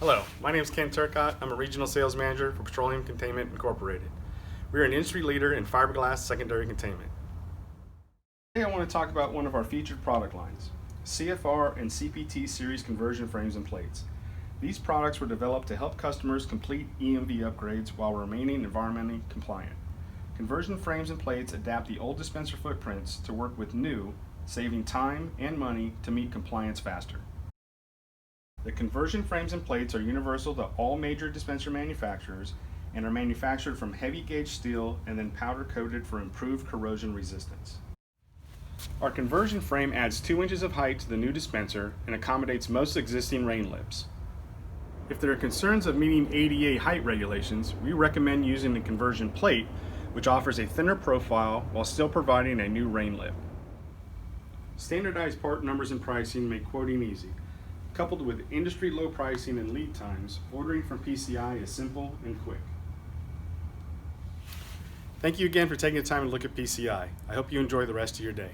Hello, my name is Ken Turcott. I'm a regional sales manager for Petroleum Containment Incorporated. We are an industry leader in fiberglass secondary containment. Today I want to talk about one of our featured product lines, CFR and CPT series conversion frames and plates. These products were developed to help customers complete EMV upgrades while remaining environmentally compliant. Conversion frames and plates adapt the old dispenser footprints to work with new, saving time and money to meet compliance faster. The conversion frames and plates are universal to all major dispenser manufacturers and are manufactured from heavy gauge steel and then powder coated for improved corrosion resistance. Our conversion frame adds 2 inches of height to the new dispenser and accommodates most existing rain lips. If there are concerns of meeting ADA height regulations, we recommend using the conversion plate, which offers a thinner profile while still providing a new rain lip. Standardized part numbers and pricing make quoting easy. Coupled with industry low pricing and lead times, ordering from PCI is simple and quick. Thank you again for taking the time to look at PCI. I hope you enjoy the rest of your day.